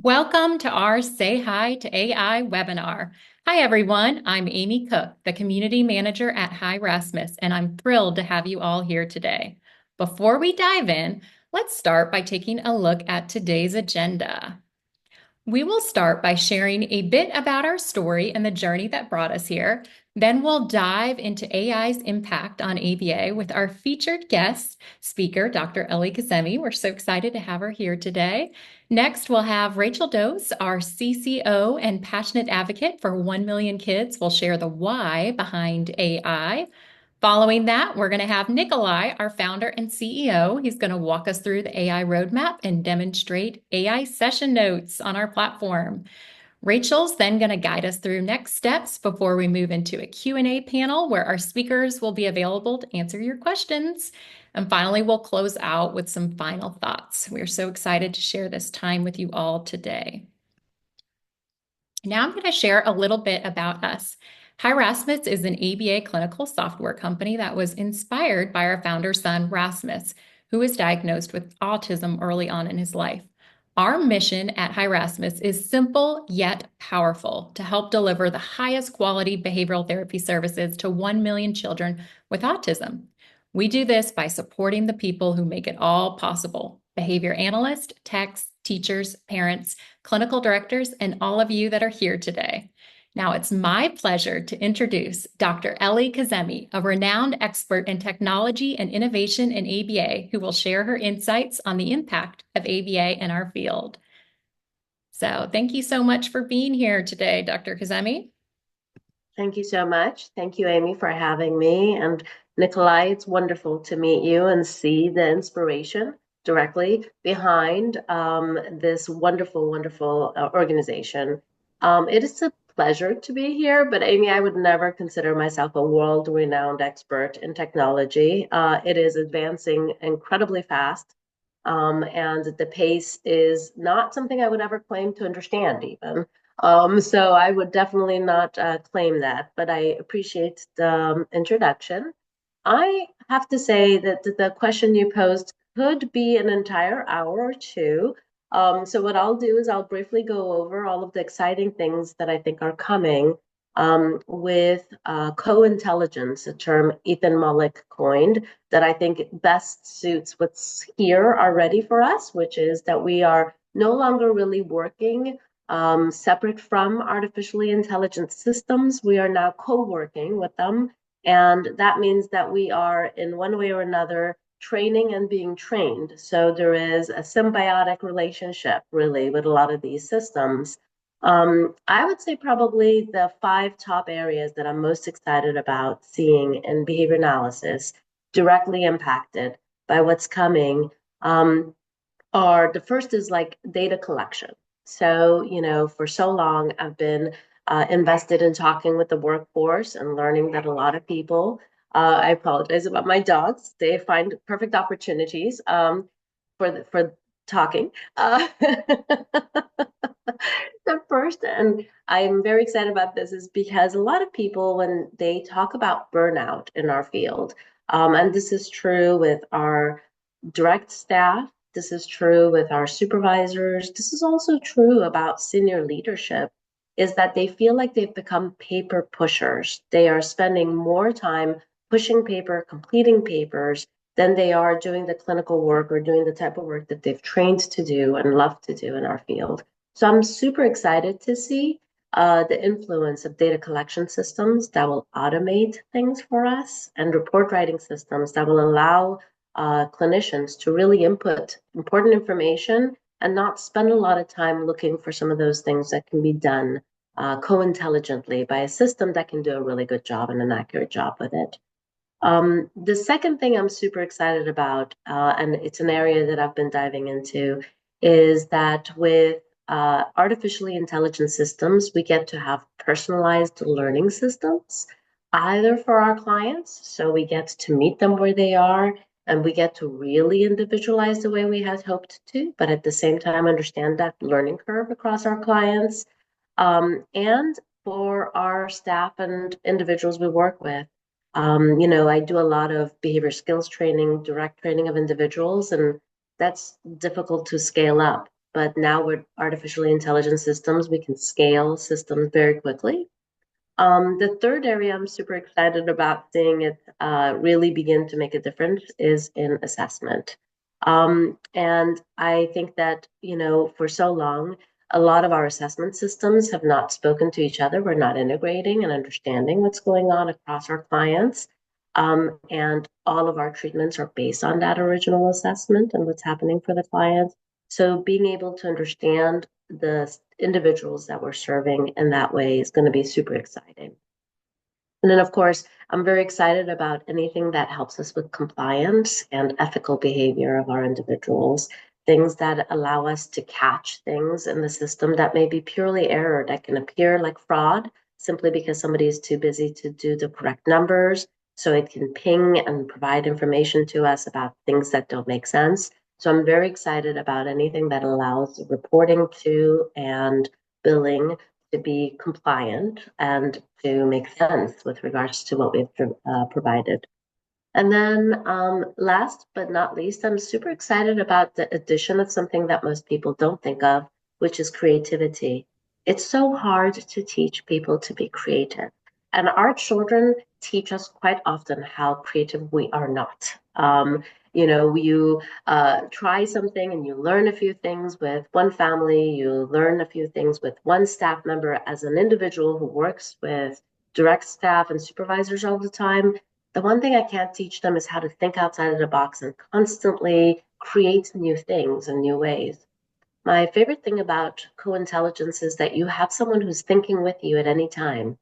Welcome to our Say Hi to AI webinar. Hi, everyone. I'm Amy Cook, the Community Manager at Hi Rasmus, and I'm thrilled to have you all here today. Before we dive in, let's start by taking a look at today's agenda. We will start by sharing a bit about our story and the journey that brought us here. Then we'll dive into AI's impact on ABA with our featured guest speaker, Dr. Ellie Kazemi. We're so excited to have her here today. Next, we'll have Rachel Dose, our CCO and passionate advocate for 1 million kids. We'll share the why behind AI. Following that, we're going to have Nikolaj, our founder and CEO. He's going to walk us through the AI roadmap and demonstrate AI session notes on our platform. Rachel's then going to guide us through next steps before we move into a Q&A panel where our speakers will be available to answer your questions. And finally, we'll close out with some final thoughts. We're so excited to share this time with you all today. Now I'm going to share a little bit about us. Hi Rasmus is an ABA clinical software company that was inspired by our founder's son, Rasmus, who was diagnosed with autism early on in his life. Our mission at Hi Rasmus is simple yet powerful to help deliver the highest quality behavioral therapy services to 1 million children with autism. We do this by supporting the people who make it all possible: behavior analysts, techs, teachers, parents, clinical directors, and all of you that are here today. Now, it's my pleasure to introduce Dr. Ellie Kazemi, a renowned expert in technology and innovation in ABA, who will share her insights on the impact of ABA in our field. So thank you so much for being here today, Dr. Kazemi. Thank you so much. Thank you, Amy, for having me. And Nikolaj, it's wonderful to meet you and see the inspiration directly behind this wonderful, wonderful organization. It is a pleasure to be here, but Amy, I would never consider myself a world-renowned expert in technology. It is advancing incredibly fast, and the pace is not something I would ever claim to understand even. So I would definitely not claim that, but I appreciate the introduction. I have to say that the question you posed could be an entire hour or two. So what I'll do is I'll briefly go over all of the exciting things that I think are coming with co-intelligence, a term Ethan Mollick coined, that I think best suits what's here already for us, which is that we are no longer really working separate from artificially intelligent systems. We are now co-working with them. And that means that we are, in one way or another, training and being trained. So there is a symbiotic relationship, really, with a lot of these systems. I would say probably the 5 top areas that I'm most excited about seeing in behavior analysis directly impacted by what's coming are the first is like data collection. So, for so long, I've been invested in talking with the workforce and learning that a lot of people, I apologize about my dogs, they find perfect opportunities for talking. The first, and I'm very excited about this, is because a lot of people, when they talk about burnout in our field, and this is true with our direct staff, this is true with our supervisors, this is also true about senior leadership, is that they feel like they've become paper pushers. They are spending more time pushing paper, completing papers, than they are doing the clinical work or doing the type of work that they've trained to do and love to do in our field. So I'm super excited to see the influence of data collection systems that will automate things for us and report writing systems that will allow clinicians to really input important information and not spend a lot of time looking for some of those things that can be done co-intelligently by a system that can do a really good job and an accurate job with it. The second thing I'm super excited about, and it's an area that I've been diving into, is that with artificially intelligent systems, we get to have personalized learning systems, either for our clients, so we get to meet them where they are, and we get to really individualize the way we had hoped to, but at the same time understand that learning curve across our clients, and for our staff and individuals we work with. I do a lot of behavior skills training, direct training of individuals, and that's difficult to scale up but now with artificially intelligent systems, we can scale systems very quickly. The third area I'm super excited about seeing it really begin to make a difference is in assessment. And I think that, for so long, a lot of our assessment systems have not spoken to each other. We're not integrating and understanding what's going on across our clients. And all of our treatments are based on that original assessment and what's happening for the clients. So being able to understand the individuals that we're serving in that way is going to be super exciting. And then, of course, I'm very excited about anything that helps us with compliance and ethical behavior of our individuals, things that allow us to catch things in the system that may be purely error, that can appear like fraud simply because somebody is too busy to do the correct numbers. So it can ping and provide information to us about things that don't make sense. So I'm very excited about anything that allows reporting to and billing to be compliant and to make sense with regards to what we've provided. And then, last but not least, I'm super excited about the addition of something that most people don't think of, which is creativity. It's so hard to teach people to be creative. And our children teach us quite often how creative we are not. You try something and you learn a few things with one family, you learn a few things with one staff member. As an individual who works with direct staff and supervisors all the time, the one thing I can't teach them is how to think outside of the box and constantly create new things and new ways. My favorite thing about co-intelligence is that you have someone who's thinking with you at any time.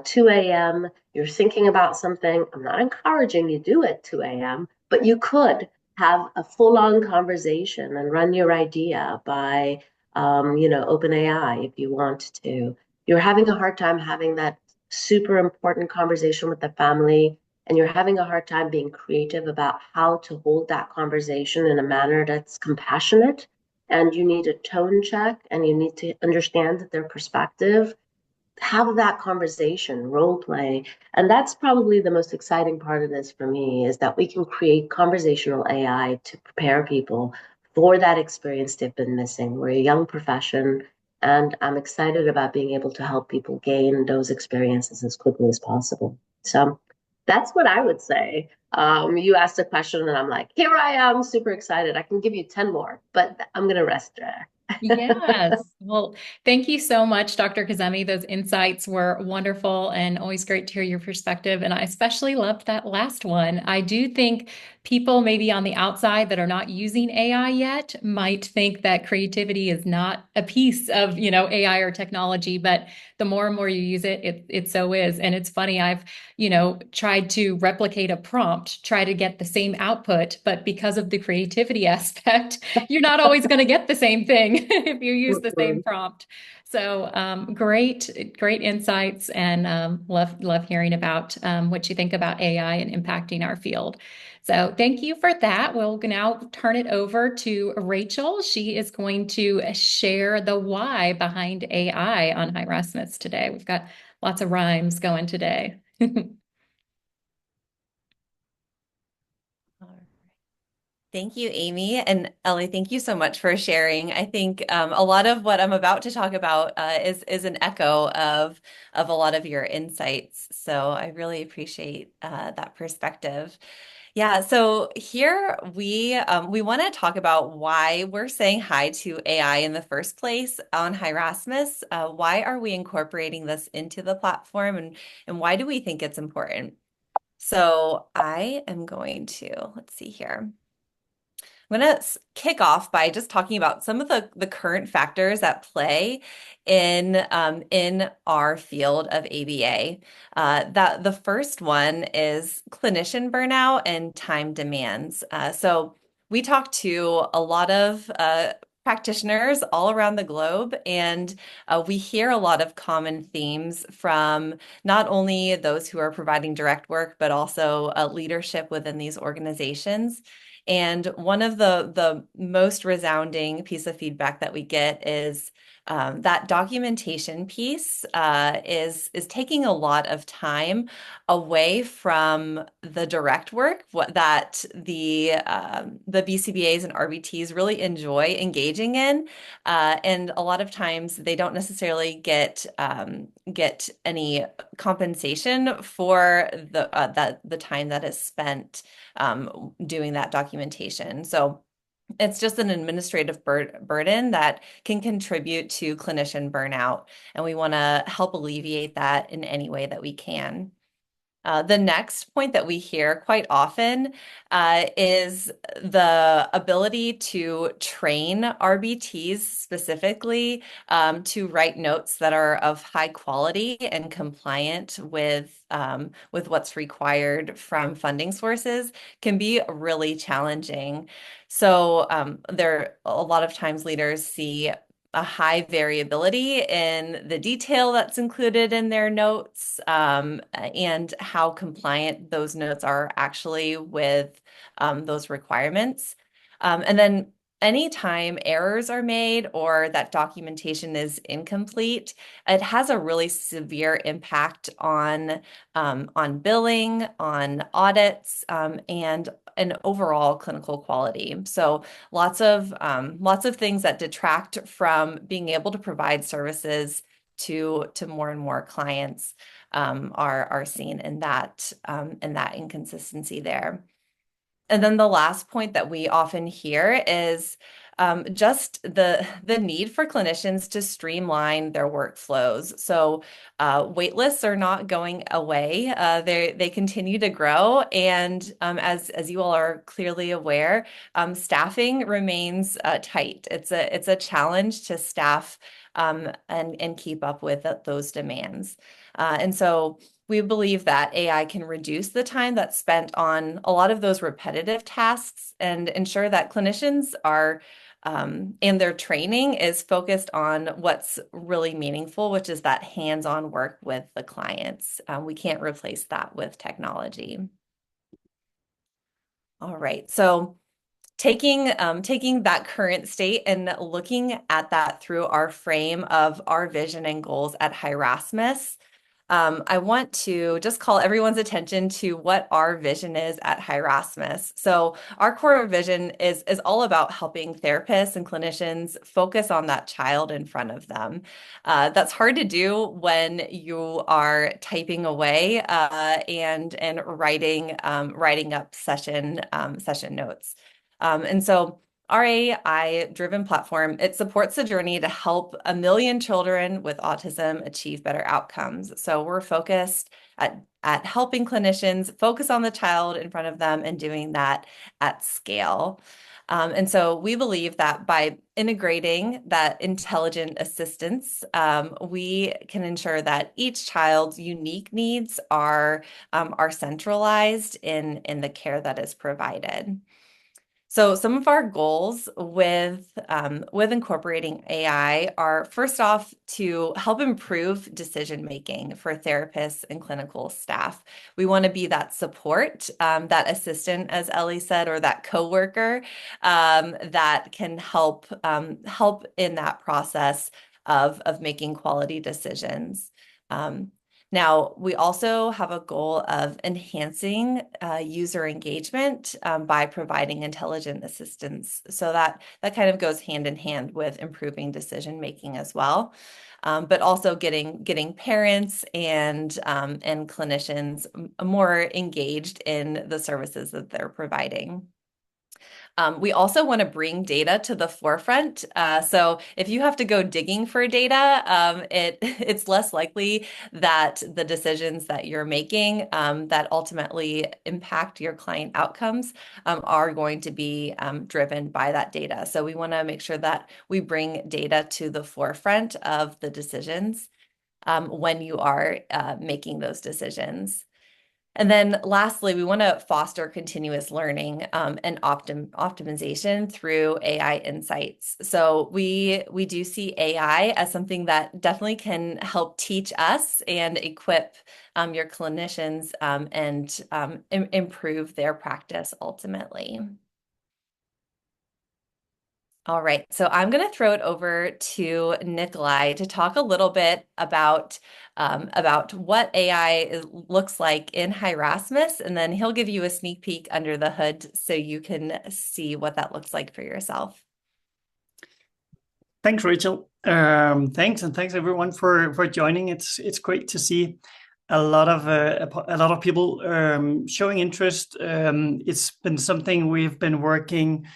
2 a.m., you're thinking about something. I'm not encouraging you do it 2 a.m., but you could have a full-on conversation and run your idea by, OpenAI if you want to. You're having a hard time having that super important conversation with the family, and you're having a hard time being creative about how to hold that conversation in a manner that's compassionate, and you need a tone check and you need to understand their perspective, have that conversation, role play. And that's probably the most exciting part of this for me, is that we can create conversational AI to prepare people for that experience they've been missing. We're a young profession, and I'm excited about being able to help people gain those experiences as quickly as possible. So that's what I would say. You asked a question, and I'm like, here I am, super excited. I can give you 10 more, but I'm going to rest there. Yes. Well, thank you so much, Dr. Kazemi. Those insights were wonderful and always great to hear your perspective. And I especially loved that last one. I do think people maybe on the outside that are not using AI yet might think that creativity is not a piece of, AI or technology, but the more and more you use it, it so is. And it's funny, I've, tried to replicate a prompt, try to get the same output, but because of the creativity aspect, you're not always going to get the same thing if you use the same Mm-mm. prompt. So great insights, and love hearing about what you think about AI and impacting our field. So thank you for that. We'll now turn it over to Rachel. She is going to share the why behind AI on Hi Rasmus today. We've got lots of rhymes going today. Thank you, Amy. And Ellie, thank you so much for sharing. I think a lot of what I'm about to talk about is an echo of a lot of your insights. So I really appreciate that perspective. Yeah, so here we want to talk about why we're saying hi to AI in the first place on Hi Rasmus. Why are we incorporating this into the platform, and why do we think it's important? So I am going to, let's see here. I'm going to kick off by just talking about some of the current factors at play in our field of ABA. That the first one is clinician burnout and time demands. So we talk to a lot of practitioners all around the globe, and we hear a lot of common themes from not only those who are providing direct work, but also leadership within these organizations. And one of the most resounding piece of feedback that we get is that documentation piece is taking a lot of time away from the direct work that the BCBAs and RBTs really enjoy engaging in, and a lot of times they don't necessarily get any compensation for the time that is spent doing that documentation. So it's just an administrative burden that can contribute to clinician burnout, and we want to help alleviate that in any way that we can. The next point that we hear quite often is the ability to train RBTs specifically to write notes that are of high quality and compliant with what's required from funding sources can be really challenging. So there a lot of times leaders see a high variability in the detail that's included in their notes, and how compliant those notes are actually with those requirements. And then anytime errors are made or that documentation is incomplete, it has a really severe impact on billing, on audits, and overall clinical quality. So lots of things that detract from being able to provide services to more and more clients are seen in that inconsistency there. And then the last point that we often hear is just the need for clinicians to streamline their workflows. So wait lists are not going away. They continue to grow, and as you all are clearly aware, staffing remains tight. It's a challenge to staff and keep up with those demands. And so we believe that AI can reduce the time that's spent on a lot of those repetitive tasks and ensure that clinicians are and their training is focused on what's really meaningful, which is that hands-on work with the clients. We can't replace that with technology. All right, so taking that current state and looking at that through our frame of our vision and goals at Hi Rasmus, I want to just call everyone's attention to what our vision is at Hi Rasmus. So our core vision is all about helping therapists and clinicians focus on that child in front of them. That's hard to do when you are typing away and writing up session notes. And so our AI-driven platform, it supports the journey to help 1 million children with autism achieve better outcomes. So we're focused at helping clinicians focus on the child in front of them and doing that at scale. And so we believe that by integrating that intelligent assistance, we can ensure that each child's unique needs are centralized in the care that is provided. So some of our goals with incorporating AI are, first off, to help improve decision making for therapists and clinical staff. We want to be that support, that assistant, as Ellie said, or that coworker that can help in that process of making quality decisions. Now, we also have a goal of enhancing user engagement by providing intelligent assistance. So that kind of goes hand in hand with improving decision making as well, but also getting parents and clinicians more engaged in the services that they're providing. We also want to bring data to the forefront. So if you have to go digging for data, it's less likely that the decisions that you're making that ultimately impact your client outcomes are going to be driven by that data. So we want to make sure that we bring data to the forefront of the decisions when you are making those decisions. And then lastly, we want to foster continuous learning and optimization through AI insights. So we do see AI as something that definitely can help teach us and equip your clinicians and improve their practice ultimately. All right, so I'm going to throw it over to Nikolai to talk a little bit about what looks like in Hi Rasmus, and then he'll give you a sneak peek under the hood so you can see what that looks like for yourself. Thanks, Rachel. Thanks everyone for joining. It's great to see a lot of people showing interest. It's been something we've been working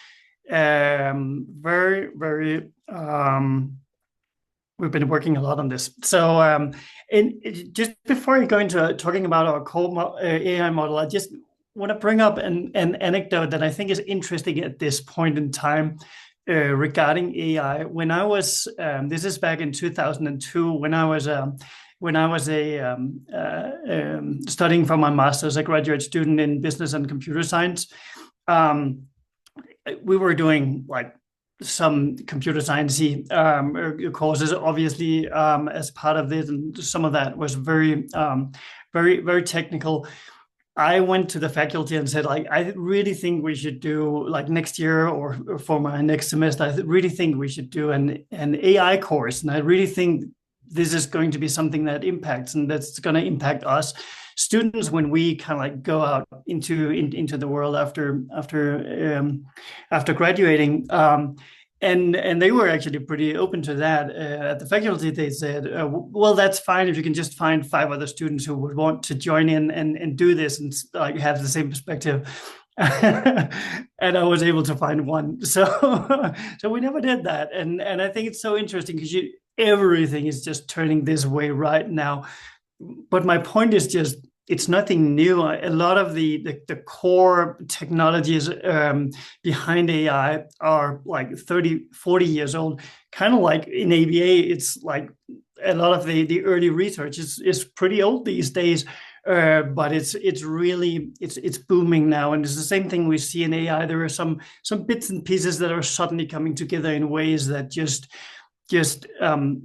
very we've been working a lot on this. So just before I go into talking about our core AI model, I just want to bring up an anecdote that I think is interesting at this point in time regarding AI. When I was this is back in 2002 when I was studying for my master's, a graduate student in business and computer science. We were doing like some computer sciencey courses, obviously, as part of this, and some of that was very technical. I went to the faculty and said, like, I really think we should do, like, next year or for my next semester, I really think we should do an AI course, and I really think this is going to be something that impacts, and that's going to impact us students when we kind of like go out into the world after graduating. And they were actually pretty open to that. At the faculty, they said, well, that's fine if you can just find 5 other students who would want to join in and do this and like have the same perspective. And I was able to find one. So we never did that. And I think it's so interesting because everything is just turning this way right now. But my point is just, it's nothing new. A lot of the core technologies behind AI are like 30, 40 years old. Kind of like in ABA, it's like a lot of the early research is pretty old these days. But it's really booming now, and it's the same thing we see in AI. There are some bits and pieces that are suddenly coming together in ways that just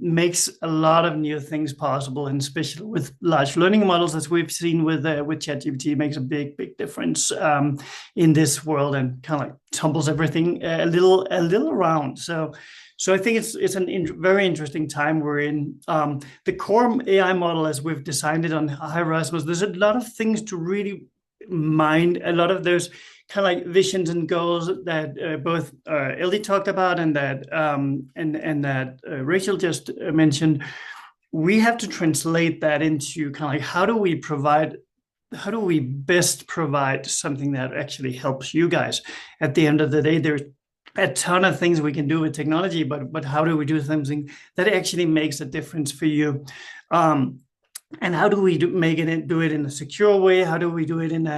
makes a lot of new things possible, and especially with large learning models, as we've seen with ChatGPT, makes a big difference in this world and kind of like tumbles everything a little around. So I think it's a very interesting time we're in. The core AI model, as we've designed it on Hi Rasmus, there's a lot of things to really mind. A lot of those kind of like visions and goals that both Ellie talked about and that Rachel just mentioned. We have to translate that into kind of like how do we best provide something that actually helps you guys. At the end of the day, there's a ton of things we can do with technology, but how do we do something that actually makes a difference for you? And how do we do it in a secure way? How do we do it in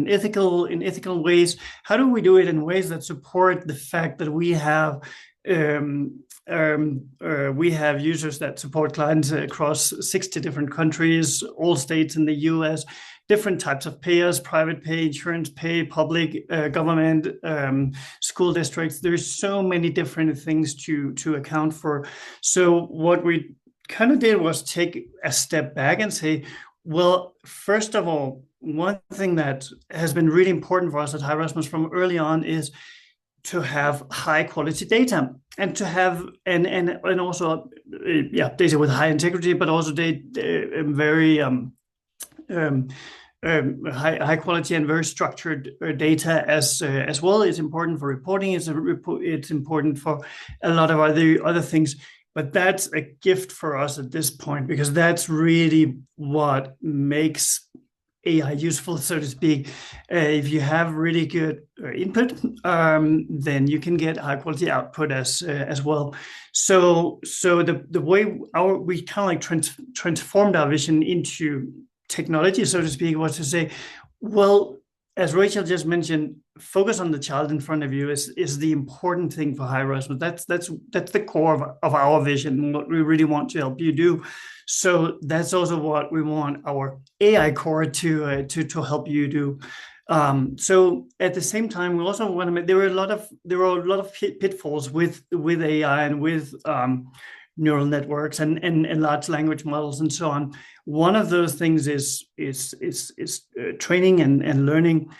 ethical ways? How do we do it in ways that support the fact that we have users that support clients across 60 different countries, all states in the US, different types of payers, private pay, insurance pay, public, government, school districts. There's so many different things to account for. So what we kind of did was take a step back and say, well, first of all, one thing that has been really important for us at Hi Rasmus from early on is to have high quality data, and to have and also data with high integrity, but also very high quality and very structured data as well. It's important for reporting. It's important for a lot of other things. But that's a gift for us at this point, because that's really what makes AI useful, so to speak. If you have really good input, then you can get high quality output as well. So the way we kind of like transformed our vision into technology, so to speak, was to say, well, as Rachel just mentioned, focus on the child in front of you is the important thing for Hi Rasmus. That's the core of our vision, what we really want to help you do. So that's also what we want our AI core to help you do. So at the same time, we also want to make, there are a lot of pitfalls with AI and with neural networks and large language models and so on. One of those things is training and learning.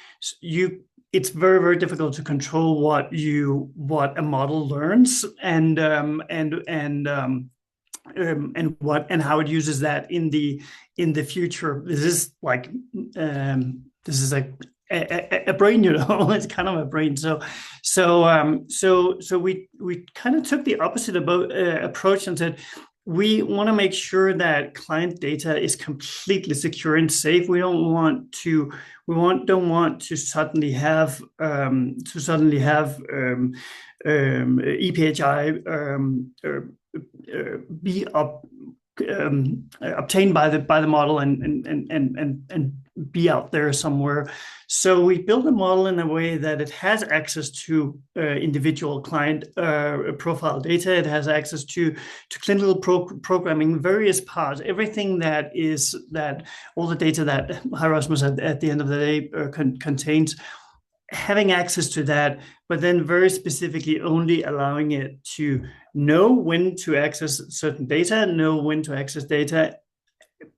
it's very, very difficult to control what a model learns and how it uses that in the future. This is like a brain, it's kind of a brain. So we kind of took the opposite approach and said, we want to make sure that client data is completely secure and safe. We don't want to suddenly have EPHI be obtained by the model and be out there somewhere. So we built a model in a way that it has access to individual client profile data. It has access to clinical programming, various parts, everything that all the data that Hi Rasmus at the end of the day contains, having access to that, but then very specifically only allowing it to know when to access certain data, know when to access data,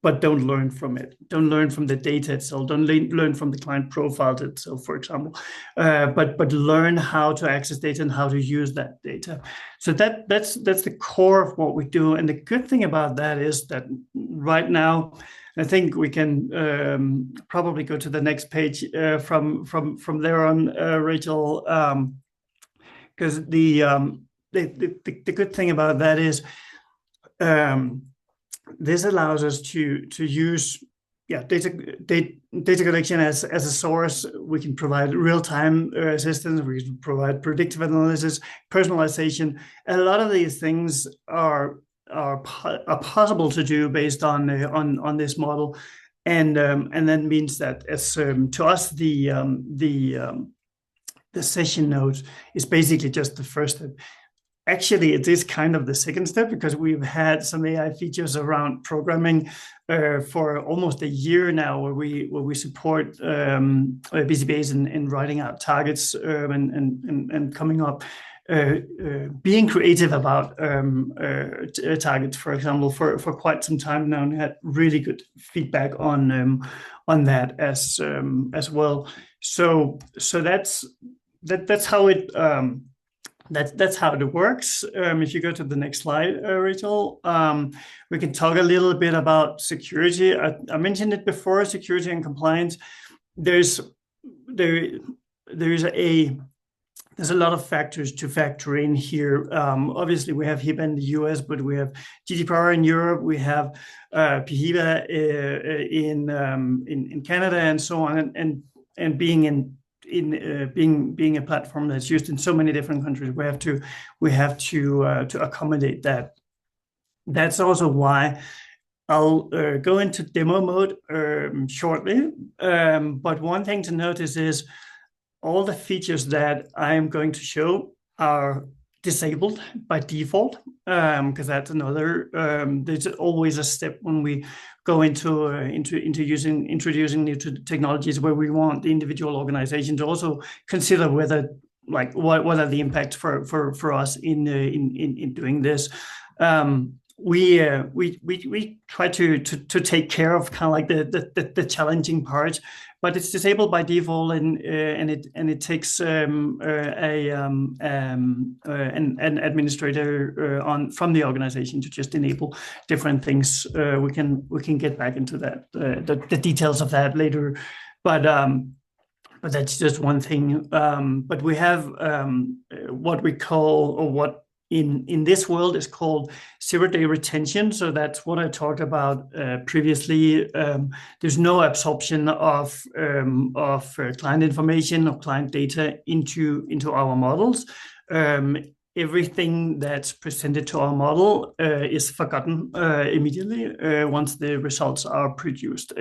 but don't learn from it. Don't learn from the data itself. Don't learn from the client profile itself, for example. But learn how to access data and how to use that data. So that's the core of what we do. And the good thing about that is that right now, I think we can probably go to the next page from there on, Rachel, because the good thing about that is this allows us to use data collection as a source. We can provide real-time assistance. We can provide predictive analysis, personalization. A lot of these things are possible to do based on this model, and that means that as to us the session notes is basically just the first step. Actually, it is kind of the second step, because we've had some AI features around programming for almost a year now, where we support BCBAs in writing out targets and coming up. Being creative about targets, for example, for quite some time now, and had really good feedback on that as well. So that's how it that's how it works. If you go to the next slide, Rachel, we can talk a little bit about security. I mentioned it before, security and compliance. There's a lot of factors to factor in here. Obviously, we have HIPAA in the US, but we have GDPR in Europe. We have PHIPA in Canada, and so on. And being being a platform that's used in so many different countries, we have to accommodate that. That's also why I'll go into demo mode shortly. But one thing to notice is all the features that I am going to show are disabled by default, because that's another. There's always a step when we go into introducing new technologies, where we want the individual organization to also consider whether, like, what are the impacts for us in doing this. We try to take care of kind of like the challenging part, but it's disabled by default, and it takes an administrator from the organization to just enable different things. We can get back into that the details of that later, but that's just one thing. But we have what we call, or what in this world is called, 0-day retention. So that's what I talked about previously. There's no absorption of client information or client data into our models. Everything that's presented to our model is forgotten immediately once the results are produced.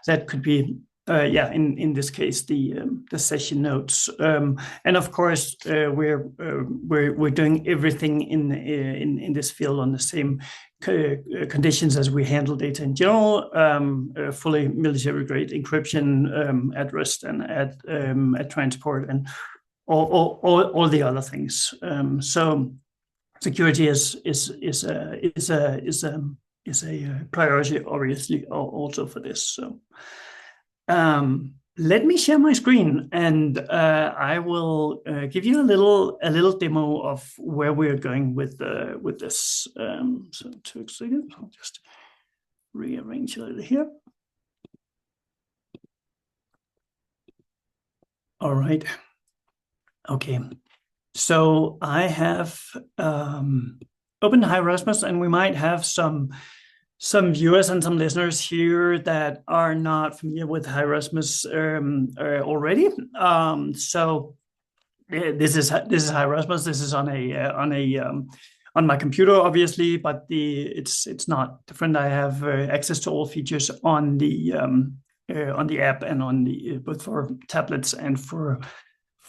That could be in this case, the session notes, and of course we're doing everything in this field on the same conditions as we handle data in general, fully military grade encryption at rest and at transport, and all the other things. So security is a priority, obviously, also for this. So. let me share my screen, and I will give you a little demo of where we are going with this. So 2 seconds, I'll just rearrange a little here. All right. Okay. So I have opened Hi Rasmus, and we might have some viewers and some listeners here that are not familiar with Hi Rasmus already. So this is Hi Rasmus. This is on on my computer, obviously, but it's not different. I have access to all features on the app and on the both for tablets and for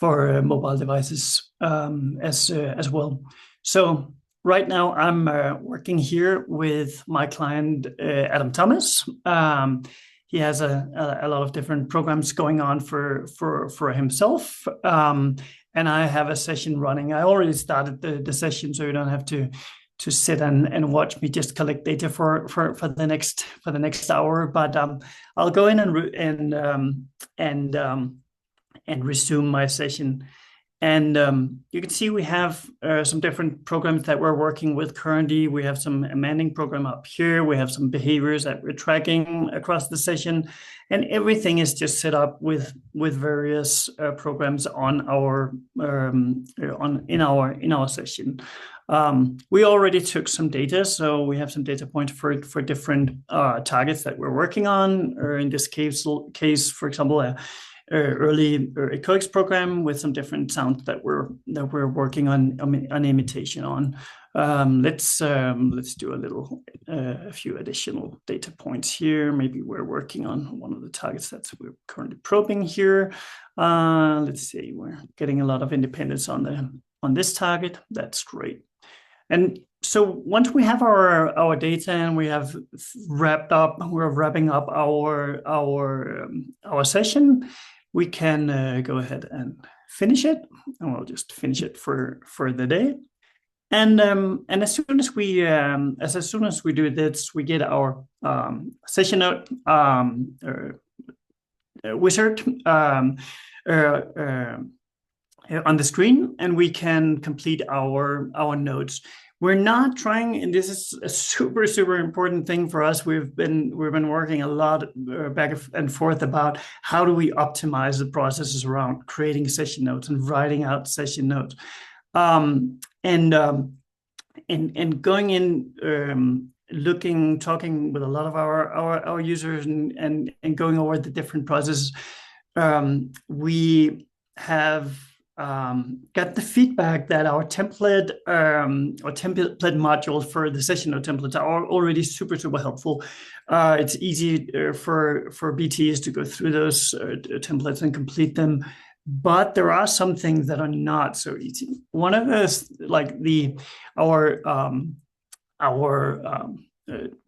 mobile devices as well. So right now I'm working here with my client Adam Thomas. He has a lot of different programs going on for himself, and I have a session running. I already started the session, so you don't have to sit and watch me just collect data for the next hour. But I'll go in and resume my session. And you can see we have some different programs that we're working with currently. We have some Manning program up here. We have some behaviors that we're tracking across the session, and everything is just set up with various programs on our in our session. We already took some data, so we have some data points for different targets that we're working on. Or in this case, for example, early echoics program with some different sounds that we're working on imitation on. Let's do a few additional data points here. Maybe we're working on one of the targets that we're currently probing here. Let's see, we're getting a lot of independence on this target. That's great. And so once we have our data and we have we're wrapping up our session, we can go ahead and finish it, and we'll just finish it for the day. And as soon as we do this, we get our session note wizard on the screen, and we can complete our notes. We're not trying, and this is a super important thing for us. We've been working a lot back and forth about how do we optimize the processes around creating session notes and writing out session notes, and going in, talking with a lot of our users and going over the different processes. We have got the feedback that our template modules for the session note templates are already super helpful. It's easy for BTs to go through those templates and complete them, but there are some things that are not so easy. One of those, like our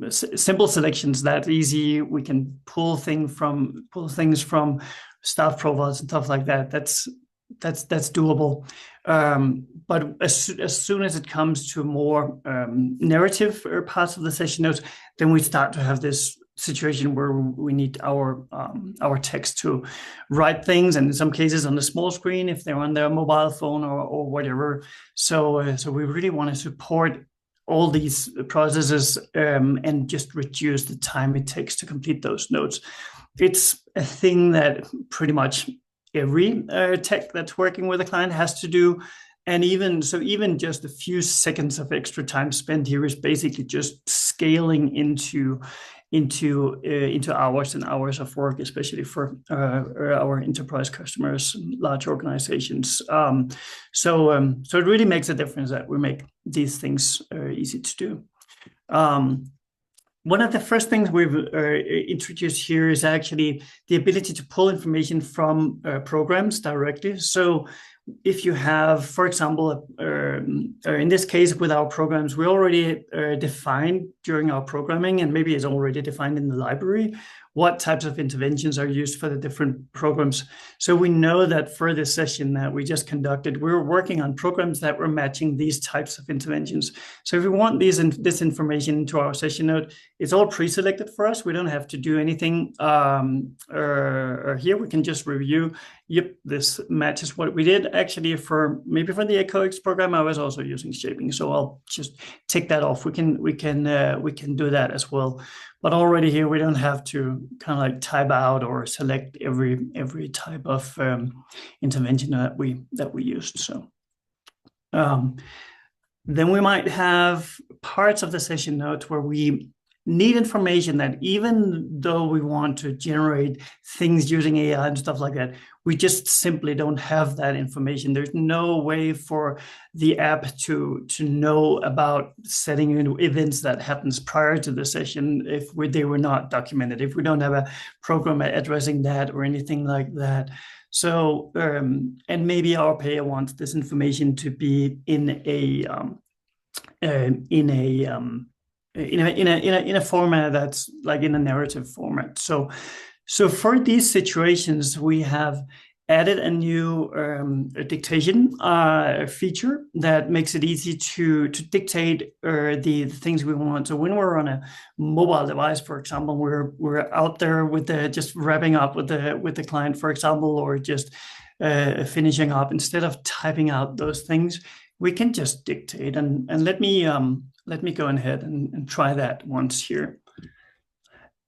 simple selections, that easy. We can pull things from staff profiles and stuff like that. That's doable. But as soon as it comes to more narrative parts of the session notes, then we start to have this situation where we need our text to write things, and in some cases on the small screen if they're on their mobile phone or whatever. So we really want to support all these processes and just reduce the time it takes to complete those notes. It's a thing that pretty much every tech that's working with a client has to do. And even just a few seconds of extra time spent here is basically just scaling into hours and hours of work, especially for our enterprise customers, large organizations. So it really makes a difference that we make these things easy to do. One of the first things we've introduced here is actually the ability to pull information from programs directly. So if you have, for example, in this case with our programs, we already defined during our programming, and maybe it's already defined in the library, what types of interventions are used for the different programs. So we know that for this session that we just conducted, we were working on programs that were matching these types of interventions. So if we want this information into our session note, it's all pre-selected for us. We don't have to do anything here. We can just review. Yep, this matches what we did. Actually, maybe for the ECOX program, I was also using shaping, so I'll just take that off. We can do that as well. But already here, we don't have to kind of like type out or select every type of intervention that we used. So then we might have parts of the session notes where we need information that even though we want to generate things using AI and stuff like that, we just simply don't have that information. There's no way for the app to know about setting events that happens prior to the session if they were not documented, if we don't have a program addressing that or anything like that. So, and maybe our payer wants this information to be in a format that's like in a narrative format. So for these situations, we have added a new dictation feature that makes it easy to dictate the things we want. So when we're on a mobile device, for example, we're out there with just wrapping up with the client, for example, or just finishing up. Instead of typing out those things, we can just dictate. And let me go ahead and try that once here.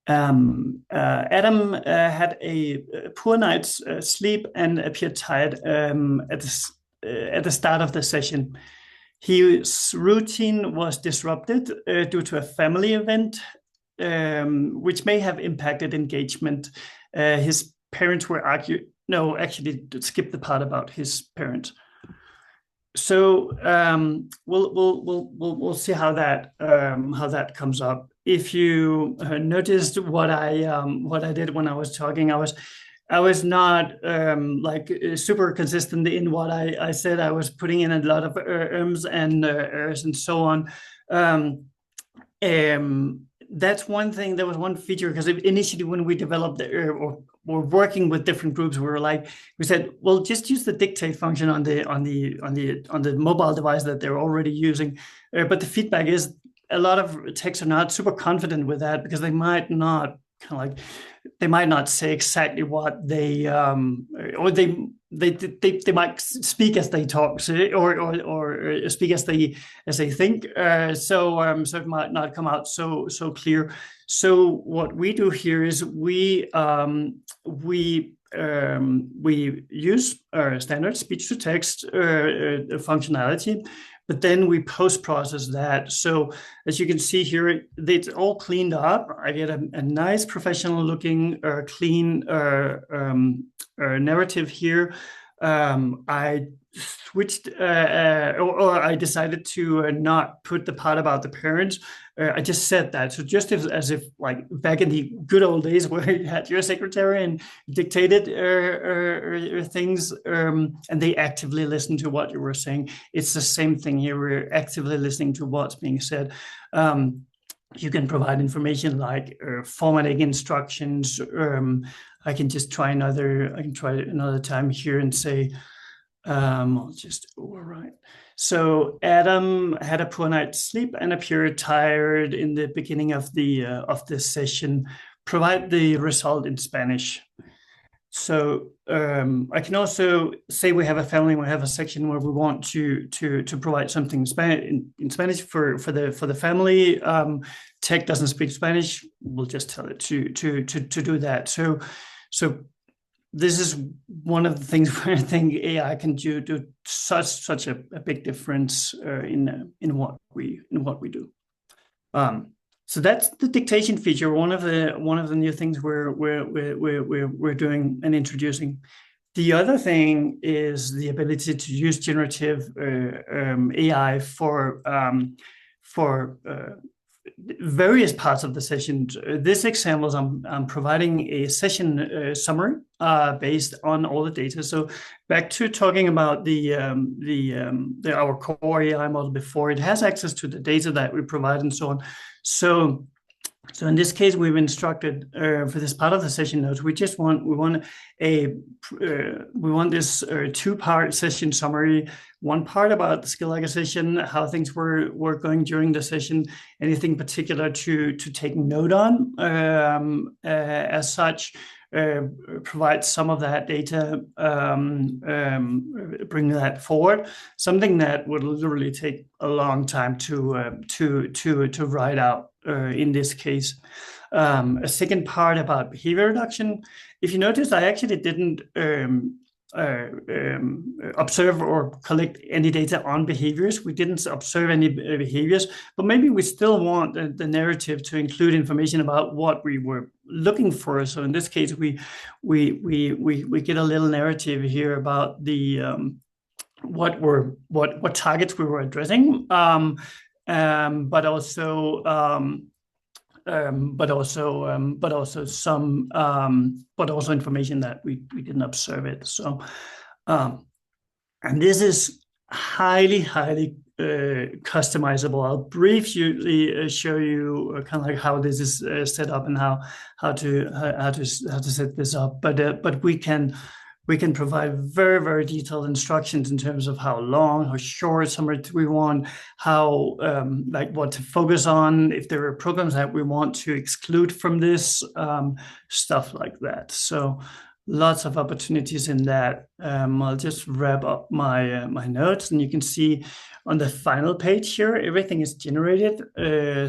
Adam had a poor night's sleep and appeared tired at the start of the session. His routine was disrupted due to a family event, which may have impacted engagement. His parents were actually skip the part about his parents. So we'll see how that comes up. If you noticed what I did when I was talking, I was not super consistent in what I said. I was putting in a lot of ums and ers and so on. That's one thing. There was one feature because initially when we developed or were working with different groups, we said, well, just use the dictate function on the mobile device that they're already using. But the feedback is a lot of techs are not super confident with that because they might not say exactly what they or they might speak as they talk, or speak as they think. So it might not come out so clear. So what we do here is we use standard speech to text functionality, but then we post-process that. So as you can see here, it's all cleaned up. I get a nice professional-looking, clean narrative here. I switched, or I decided to not put the part about the parents. I just said that. So just as if like back in the good old days where you had your secretary and dictated things, and they actively listened to what you were saying. It's the same thing here. We're actively listening to what's being said. You can provide information like formatting instructions. I can try another time here and say, I'll just overwrite. So Adam had a poor night's sleep and appeared tired in the beginning of the session. Provide the result in Spanish. So I can also say we have a family. We have a section where we want to provide something in Spanish for the family. Tech doesn't speak Spanish. We'll just tell it to do that. So this is one of the things where I think AI can do such a big difference in what we do. So that's the dictation feature. One of the new things we're doing and introducing. The other thing is the ability to use generative AI for various parts of the session. This example, I'm providing a session summary based on all the data. So back to talking about our core AI model before, it has access to the data that we provide and so on. So So in this case, we've instructed for this part of the session notes. We want this two-part session summary. One part about the skill acquisition, how things were going during the session, anything particular to take note on. As such, provide some of that data, bring that forward. Something that would literally take a long time to write out. In this case, a second part about behavior reduction. If you notice, I actually didn't observe or collect any data on behaviors. We didn't observe any behaviors, but maybe we still want the narrative to include information about what we were looking for. So in this case, we get a little narrative here about the what targets we were addressing. But also information that we didn't observe it. So, and this is highly customizable. I'll briefly show you kind of like how this is set up and how to set this up. But we can provide very detailed instructions in terms of how long, how short summary we want, how like what to focus on, if there are programs that we want to exclude from this, stuff like that. So lots of opportunities in that. I'll just wrap up my my notes, and you can see on the final page here, everything is generated.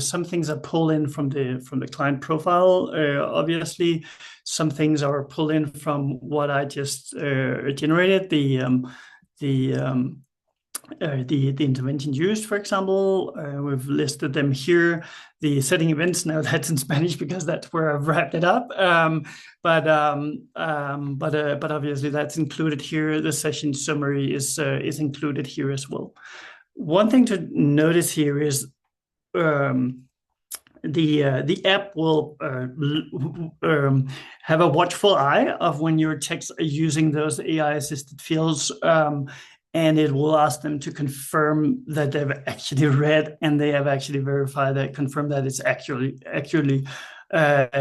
Some things are pulled in from the client profile, obviously. Some things are pulled in from what I just generated, the intervention used, for example. We've listed them here. The setting events, now that's in Spanish because that's where I've wrapped it up. But obviously that's included here. The session summary is included here as well. One thing to notice here is the app will have a watchful eye of when your texts are using those AI assisted fields, and it will ask them to confirm that they've actually read and they have actually verified that, confirm that it's actually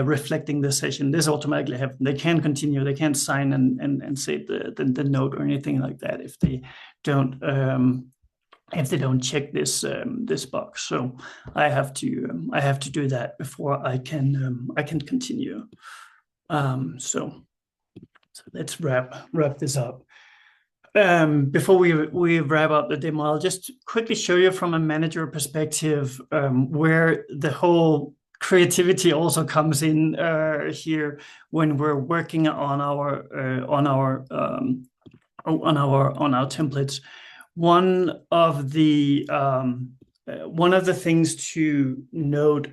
reflecting the session. This automatically happens. They can continue. They can't sign and save the note or anything like that if they don't. If they don't check this this box. So I have to do that before I can continue. So let's wrap this up. Before we wrap up the demo, I'll just quickly show you from a manager perspective where the whole creativity also comes in here when we're working on our templates. One of the things to note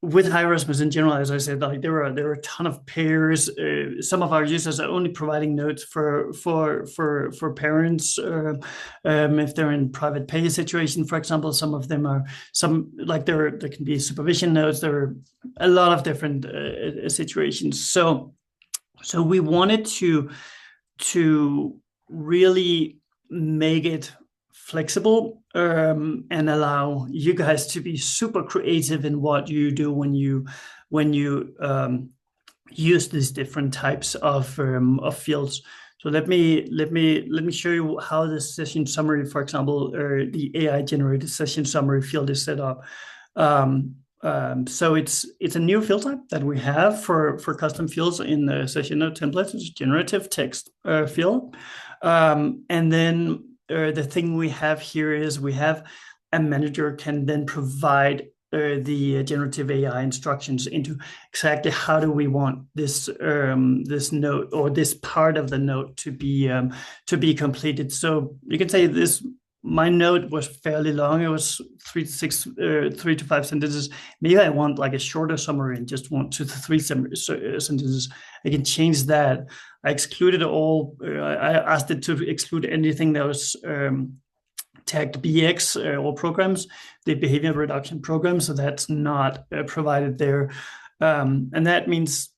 with Hi Rasmus in general, as I said, like there are a ton of pairs. Some of our users are only providing notes for parents if they're in private pay situation, for example. Some of them are there can be supervision notes. There are a lot of different situations. So we wanted to really make it flexible and allow you guys to be super creative in what you do when you use these different types of fields. So let me show you how the session summary, for example, the AI generated session summary field is set up. So it's a new field type that we have for custom fields in the session note templates. It's generative text field. And then the thing we have here is we have a manager can then provide the generative AI instructions into exactly how do we want this this note or this part of the note to be completed. So you can say this. My note was fairly long. It was 3 to 5 sentences. Maybe I want like a shorter summary and just want 2 to 3 sentences. I can change that. I excluded all. I asked it to exclude anything that was tagged BX or programs, the behavior reduction program. So that's not provided there, and that means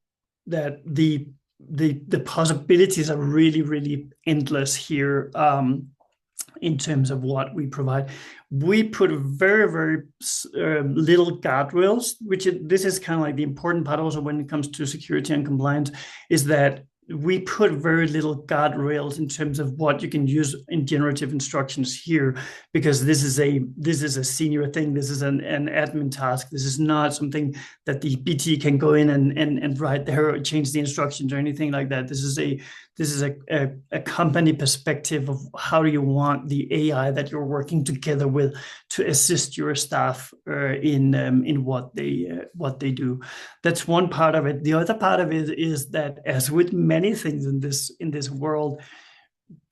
that the possibilities are really endless here. in terms of what we provide. We put very, very little guardrails, this is kind of like the important part also when it comes to security and compliance, is that we put very little guardrails in terms of what you can use in generative instructions here, because this is a senior thing. This is an admin task. This is not something that the BT can go in and write there or change the instructions or anything like that. This is a company perspective of how do you want the AI that you're working together with to assist your staff in what they do. That's one part of it. The other part of it is that, as with many things in this world,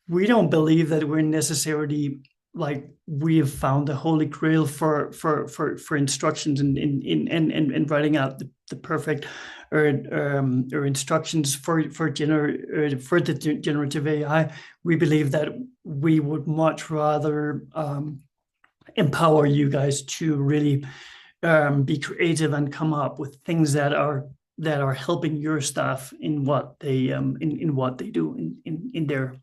we don't believe that we're necessarily like we have found the holy grail for instructions in writing out the perfect or instructions for the generative AI. We believe that we would much rather empower you guys to really be creative and come up with things that are helping your staff in what they in what they do in their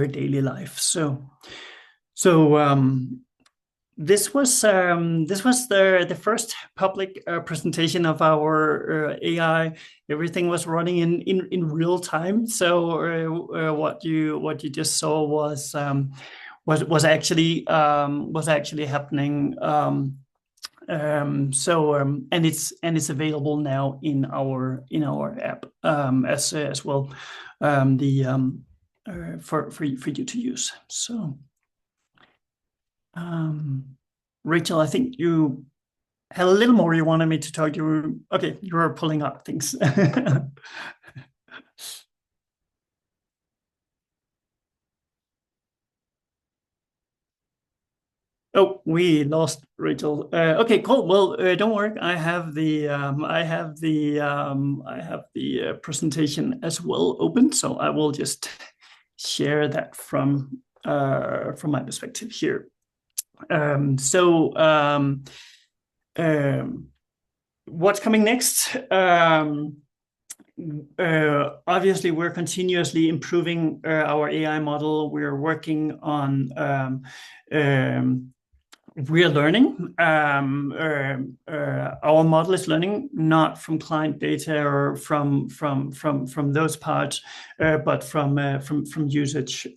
daily life. So this was the first public presentation of our AI. Everything was running in real time. So what you just saw was actually happening. And it's available now in our app as well, for you to use. So. Rachel, I think you had a little more you wanted me to talk to you. Okay, you were pulling up things. Oh, we lost Rachel. Okay, cool. Well, don't worry. I have the presentation as well open, so I will just share that from my perspective here. What's coming next? Obviously, we're continuously improving our AI model. We're working on we're learning. Our model is learning not from client data or from those parts, but from usage.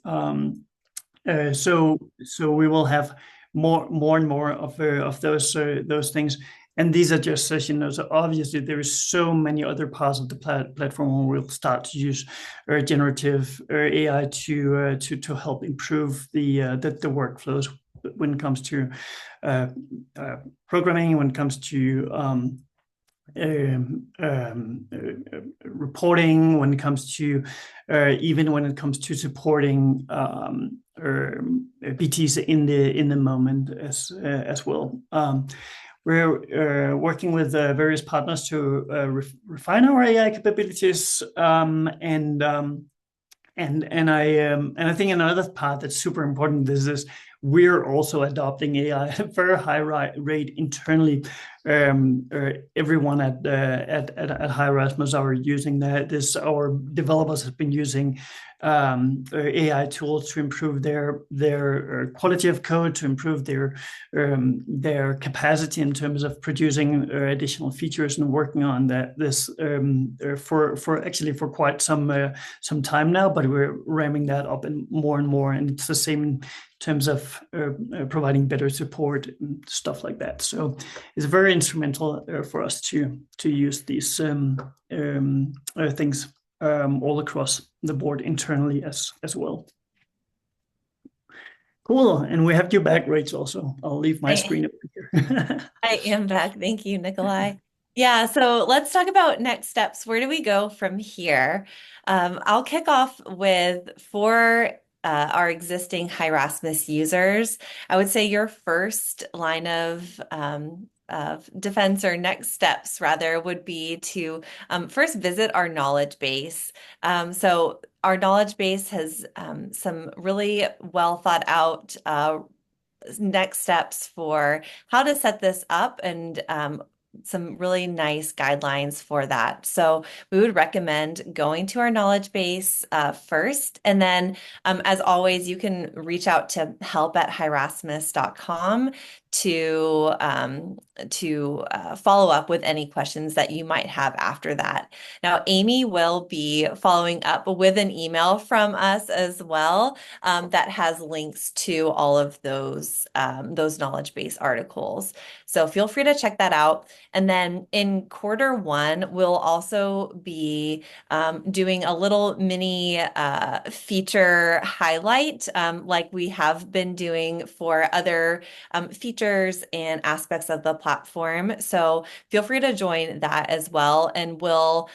So we will have more and more of those things. And these are just sessions. So obviously, there is so many other parts of the platform where we'll start to use generative AI to help improve the workflows when it comes to programming, when it comes to reporting, when it comes to even when it comes to supporting BTs in the moment as well. We're working with various partners to refine our AI capabilities, and I think another part that's super important is we're also adopting AI at a very high rate internally. Everyone at Hi Rasmus are using that. Our developers have been using AI tools to improve their quality of code, to improve their capacity in terms of producing additional features, and working on this for quite some time now. But we're ramping that up and more, and it's the same in terms of providing better support and stuff like that. So it's very instrumental for us to use these things all across the board internally as well. Cool. And we have you back, Rachel, so I'll leave my screen up here. I am back. Thank you, Nikolaj. Yeah, so let's talk about next steps. Where do we go from here? I'll kick off with for our existing Hi Rasmus users. I would say your first line of defense, or next steps rather, would be to first visit our knowledge base. So our knowledge base has some really well thought out next steps for how to set this up and some really nice guidelines for that. So we would recommend going to our knowledge base first. And then, as always, you can reach out to help@hirasmus.com to follow up with any questions that you might have after that. Now, Amy will be following up with an email from us as well that has links to all of those knowledge base articles. So feel free to check that out. And then in quarter 1, we'll also be doing a little mini feature highlight like we have been doing for other features and aspects of the platform. So feel free to join that as well. And we'll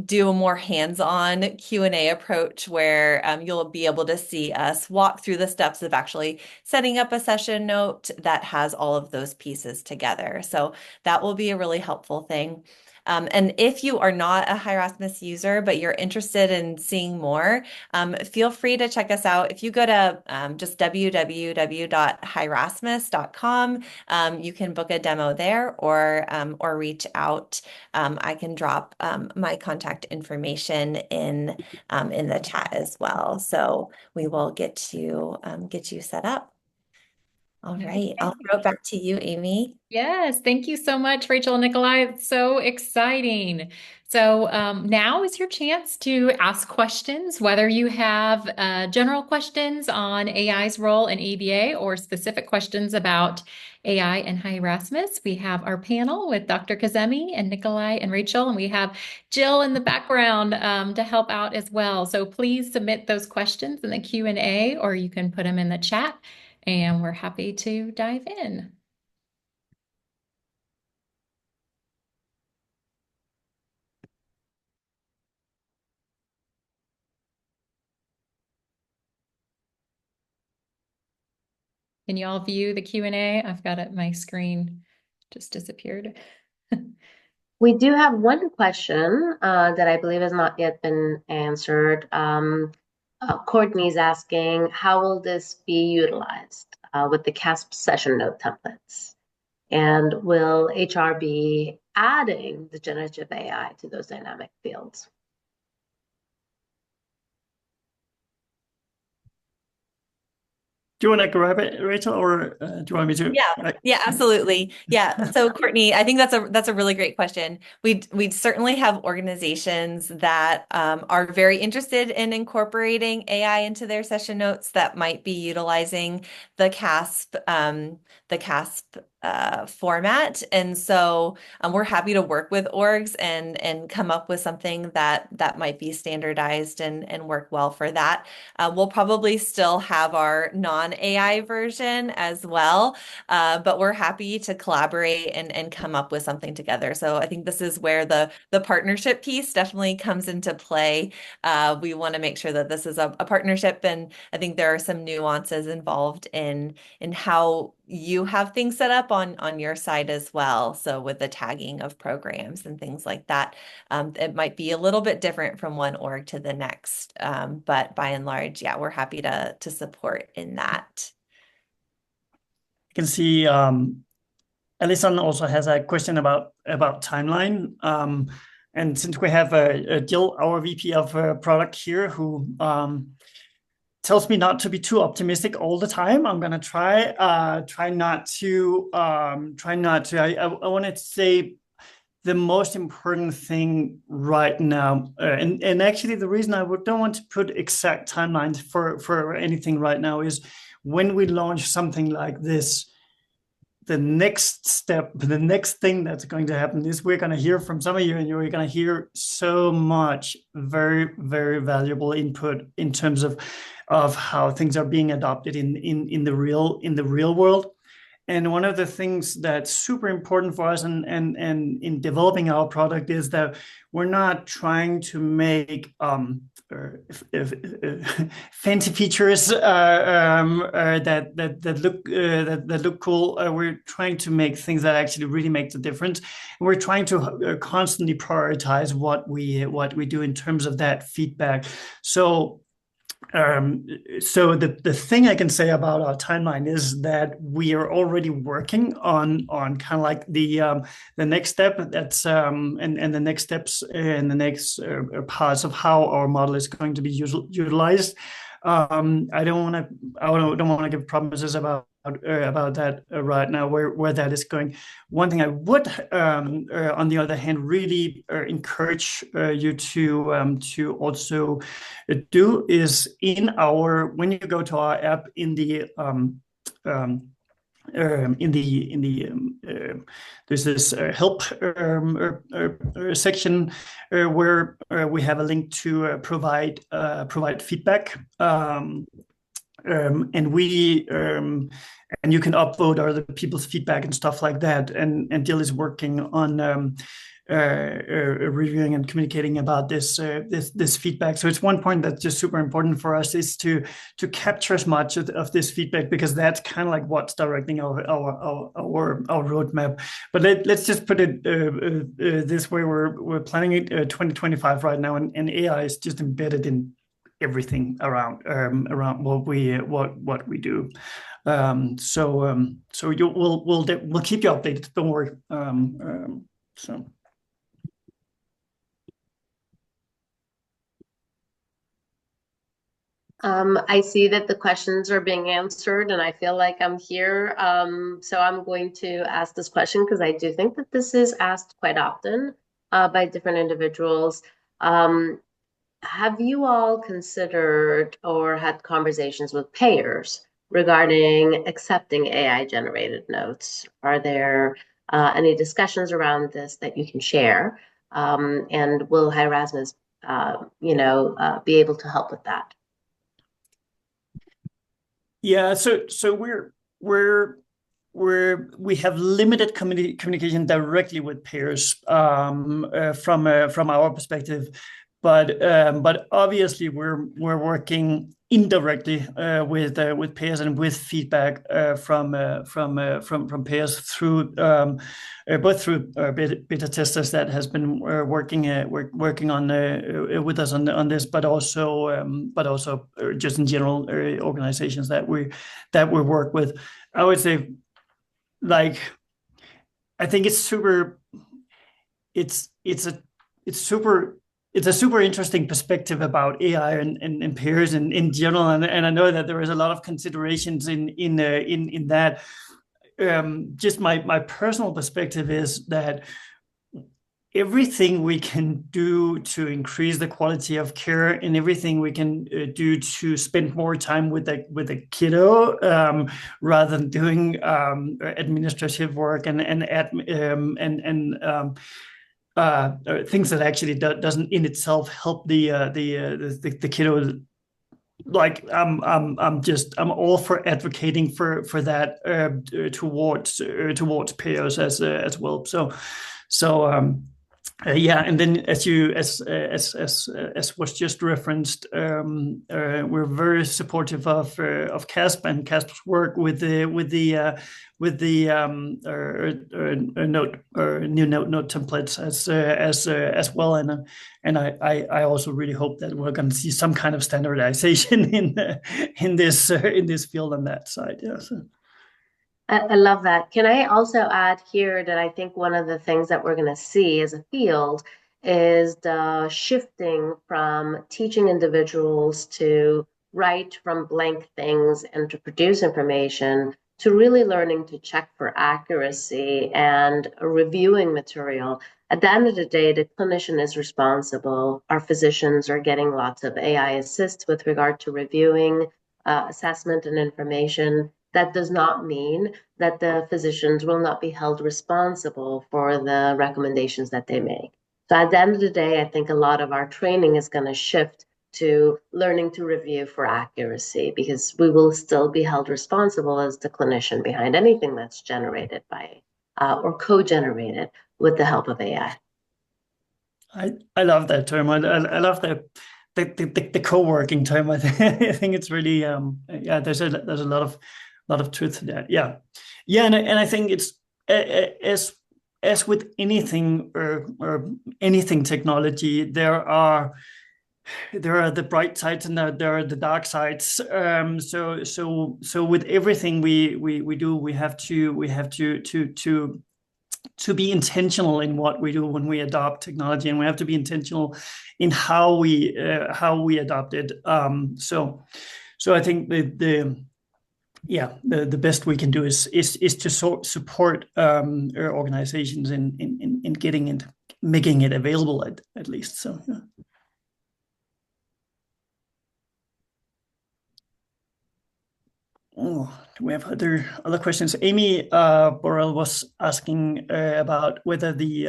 do a more hands-on Q&A approach where you'll be able to see us walk through the steps of actually setting up a session note that has all of those pieces together. So that will be a really helpful thing. And if you are not a Hi Rasmus user, but you're interested in seeing more, feel free to check us out. If you go to just www.hirasmus.com, you can book a demo there or reach out. I can drop my contact information in the chat as well. So we will get you set up. All right, I'll throw it back to you, Amy. Yes, thank you so much, Rachel and Nikolaj. It's so exciting. So now is your chance to ask questions, whether you have general questions on AI's role in ABA or specific questions about AI and Hi Rasmus. We have our panel with Dr. Kazemi and Nikolaj and Rachel, and we have Jill in the background to help out as well. So please submit those questions in the Q&A, or you can put them in the chat, and we're happy to dive in. Can you all view the Q&A? I've got it, my screen just disappeared. We do have one question that I believe has not yet been answered. Courtney's asking, how will this be utilized with the CASP session note templates? And will HR be adding the generative AI to those dynamic fields? Do you want to grab it, Rachel, or do you want me to? Yeah, absolutely. Yeah. So Courtney, I think that's a really great question. We'd certainly have organizations that are very interested in incorporating AI into their session notes that might be utilizing the CASP format. And so we're happy to work with orgs and come up with something that might be standardized and work well for that. We'll probably still have our non-AI version as well, but we're happy to collaborate and come up with something together. So I think this is where the partnership piece definitely comes into play. We want to make sure that this is a partnership, and I think there are some nuances involved in how you have things set up on your side as well. So with the tagging of programs and things like that, it might be a little bit different from one org to the next. But by and large, yeah, we're happy to support in that. I can see Alison also has a question about timeline. And since we have Jill, our VP of product here, who tells me not to be too optimistic all the time, I'm gonna try not to. I wanted to say the most important thing right now, and actually the reason I don't want to put exact timelines for anything right now is when we launch something like this, the next step, the next thing that's going to happen is we're going to hear from some of you, and you're going to hear so much very, very valuable input in terms of how things are being adopted in the real world. And one of the things that's super important for us and in developing our product is that we're not trying to make fancy features that look cool. We're trying to make things that actually really make the difference. And we're trying to constantly prioritize what we do in terms of that feedback. So So the thing I can say about our timeline is that we are already working on kind of like the next step. That's and the next steps and the next parts of how our model is going to be utilized. I don't want to give promises about that right now, where that is going. One thing I would, on the other hand, really encourage you to also do is when you go to our app in the there's this help section where we have a link to provide feedback, and you can upvote other people's feedback and stuff like that. And Jill is working on reviewing and communicating about this feedback. So it's one point that's just super important for us is to capture as much of this feedback, because that's kind of like what's directing our roadmap. But let's just put it this way: we're planning it 2025 right now, and AI is just embedded in everything around what we do. So we'll keep you updated. Don't worry. So. I see that the questions are being answered, and I feel like I'm here. So I'm going to ask this question because I do think that this is asked quite often by different individuals. Have you all considered or had conversations with payers regarding accepting AI-generated notes? Are there any discussions around this that you can share? And will Hi Rasmus, be able to help with that? Yeah, so we have limited communication directly with peers from our perspective, but obviously we're working indirectly with peers and with feedback from peers through both through beta testers that has been working on with us on this, but also just in general organizations that we work with. I would say, like, I think it's a super interesting perspective about AI and peers and in general, and I know that there is a lot of considerations in that. Just my personal perspective is that everything we can do to increase the quality of care and everything we can do to spend more time with the kiddo rather than doing administrative work and things that actually doesn't in itself help the kiddo. Like I'm all for advocating for that towards payers as well. Yeah, and then as was just referenced, we're very supportive of CASP and CASP's work with the new note templates as well, and I also really hope that we're going to see some kind of standardization in this field on that side. Yeah. So. I love that. Can I also add here that I think one of the things that we're going to see as a field is the shifting from teaching individuals to write from blank things and to produce information to really learning to check for accuracy and reviewing material. At the end of the day, the clinician is responsible. Our physicians are getting lots of AI assists with regard to reviewing assessment and information. That does not mean that the physicians will not be held responsible for the recommendations that they make. So at the end of the day, I think a lot of our training is going to shift to learning to review for accuracy, because we will still be held responsible as the clinician behind anything that's generated by or co-generated with the help of AI. I love that term. I love the co-working term. I think it's really yeah. There's a lot of truth to that. Yeah, and I think it's as with anything or anything technology, there are there are the bright sides and there are the dark sides. So with everything we do, we have to be intentional in what we do when we adopt technology, and we have to be intentional in how we adopt it. So I think the best we can do is to support our organizations in getting it, making it available at least. So yeah. Oh, do we have other questions? Amy Borrell was asking about whether the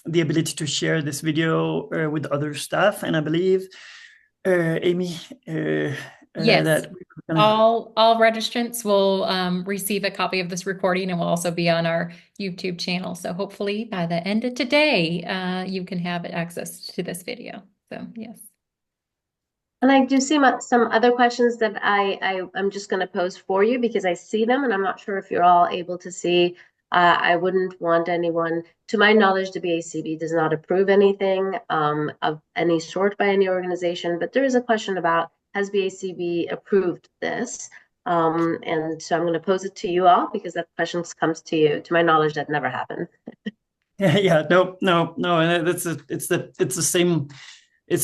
ability to share this video with other staff, and I believe Amy, Yes. that All registrants will receive a copy of this recording and will also be on our YouTube channel. So hopefully by the end of today, you can have access to this video. So yes. And I do see some other questions that I'm just going to pose for you because I see them and I'm not sure if you're all able to see. I wouldn't want anyone, to my knowledge, the BACB does not approve anything of any sort by any organization, but there is a question about, has BACB approved this? And so I'm going to pose it to you all because that question comes to you. To my knowledge, that never happened. Yeah, no, and it's the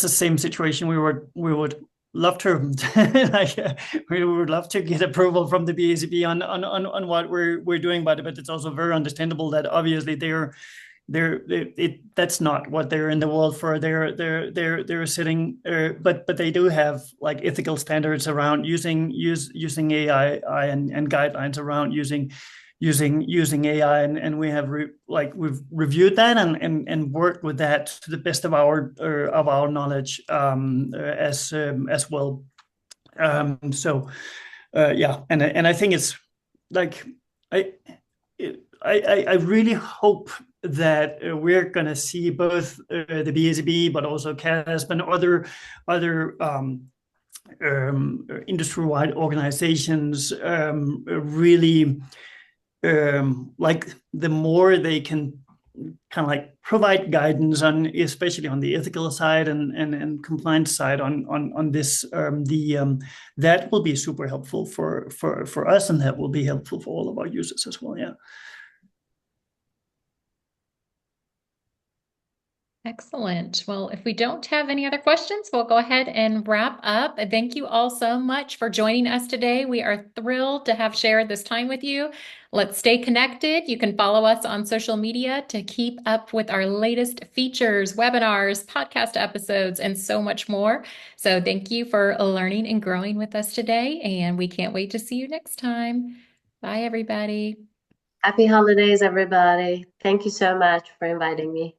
same situation. We would love to like we would love to get approval from the BACB on what we're doing, but it's also very understandable that obviously that's not what they're in the world for. They're sitting, but they do have like ethical standards around using AI and guidelines around using AI, and we have we've reviewed that and worked with that to the best of our knowledge as well. Yeah, and I think it's like I really hope that we're going to see both the BSB, but also CASP and other industry-wide organizations really like the more they can kind of like provide guidance on, especially on the ethical side and compliance side on this, that will be super helpful for us, and that will be helpful for all of our users as well. Yeah. Excellent. Well, if we don't have any other questions, we'll go ahead and wrap up. And thank you all so much for joining us today. We are thrilled to have shared this time with you. Let's stay connected. You can follow us on social media to keep up with our latest features, webinars, podcast episodes, and so much more. So thank you for learning and growing with us today, and we can't wait to see you next time. Bye, everybody. Happy holidays, everybody. Thank you so much for inviting me.